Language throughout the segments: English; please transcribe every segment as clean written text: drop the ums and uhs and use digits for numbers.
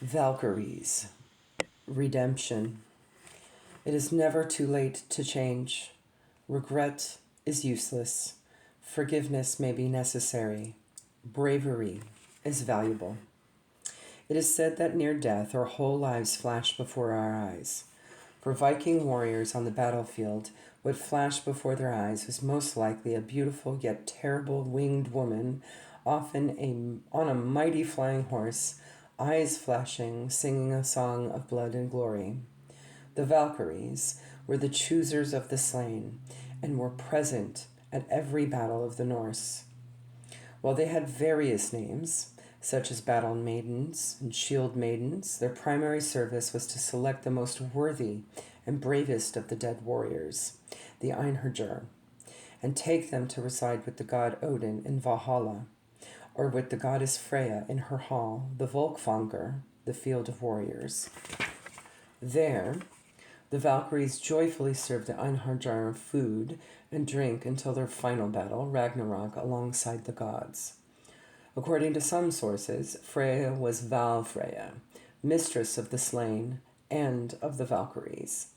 Valkyries, redemption. It is never too late to change. Regret is useless. Forgiveness may be necessary. Bravery is valuable. It is said that near death our whole lives flash before our eyes. For Viking warriors on the battlefield, what flashed before their eyes was most likely a beautiful yet terrible winged woman, often on a mighty flying horse, eyes flashing, singing a song of blood and glory. The Valkyries were the choosers of the slain and were present at every battle of the Norse. While they had various names, such as battle maidens and shield maidens, their primary service was to select the most worthy and bravest of the dead warriors, the Einherjar, and take them to reside with the god Odin in Valhalla, or with the goddess Freya in her hall, the Volkvanger, the field of warriors. There, the Valkyries joyfully served the Einherjar food and drink until their final battle, Ragnarok, alongside the gods. According to some sources, Freya was Valfreya, mistress of the slain and of the Valkyries.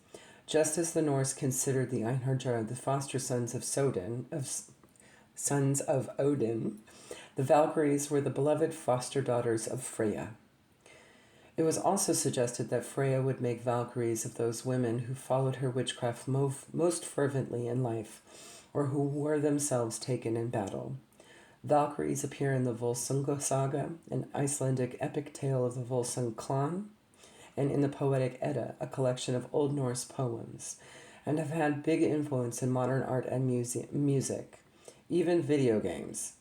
Just as the Norse considered the Einherjar the foster sons of Odin, the Valkyries were the beloved foster daughters of Freya. It was also suggested that Freya would make Valkyries of those women who followed her witchcraft most fervently in life, or who were themselves taken in battle. Valkyries appear in the Volsunga saga, an Icelandic epic tale of the Volsung clan, and in the Poetic Edda, a collection of Old Norse poems, and have had big influence in modern art and music, even video games.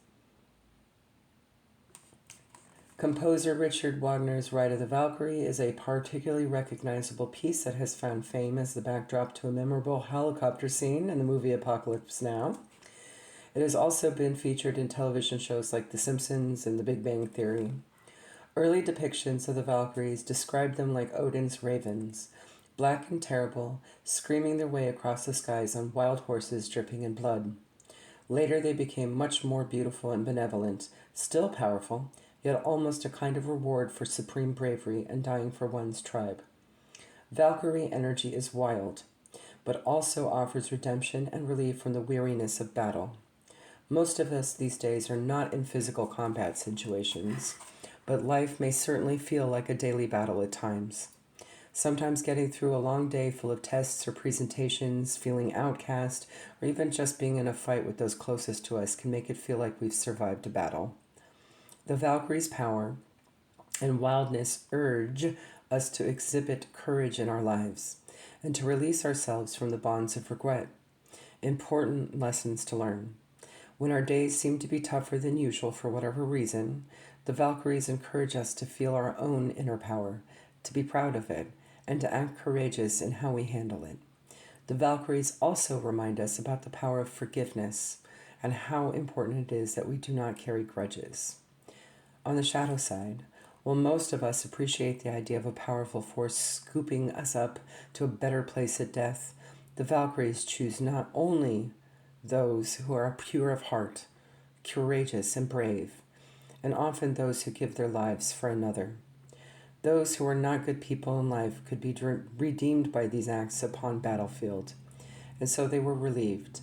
Composer Richard Wagner's Ride of the Valkyrie is a particularly recognizable piece that has found fame as the backdrop to a memorable helicopter scene in the movie Apocalypse Now. It has also been featured in television shows like The Simpsons and The Big Bang Theory. Early depictions of the Valkyries described them like Odin's ravens, black and terrible, screaming their way across the skies on wild horses dripping in blood. Later they became much more beautiful and benevolent, still powerful, yet almost a kind of reward for supreme bravery and dying for one's tribe. Valkyrie energy is wild, but also offers redemption and relief from the weariness of battle. Most of us these days are not in physical combat situations, but life may certainly feel like a daily battle at times. Sometimes getting through a long day full of tests or presentations, feeling outcast, or even just being in a fight with those closest to us can make it feel like we've survived a battle. The Valkyrie's power and wildness urge us to exhibit courage in our lives and to release ourselves from the bonds of regret. Important lessons to learn. When our days seem to be tougher than usual for whatever reason, the Valkyries encourage us to feel our own inner power, to be proud of it, and to act courageous in how we handle it. The Valkyries also remind us about the power of forgiveness and how important it is that we do not carry grudges. On the shadow side, while most of us appreciate the idea of a powerful force scooping us up to a better place at death, the Valkyries choose not only those who are pure of heart, courageous and brave, and often those who give their lives for another. Those who are not good people in life could be redeemed by these acts upon battlefield, and so they were relieved.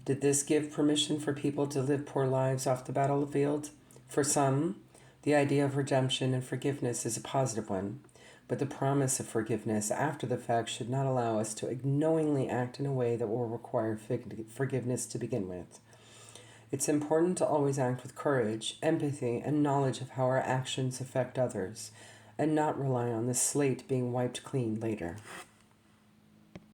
Did this give permission for people to live poor lives off the battlefield? For some, the idea of redemption and forgiveness is a positive one, but the promise of forgiveness after the fact should not allow us to knowingly act in a way that will require forgiveness to begin with. It's important to always act with courage, empathy, and knowledge of how our actions affect others, and not rely on the slate being wiped clean later.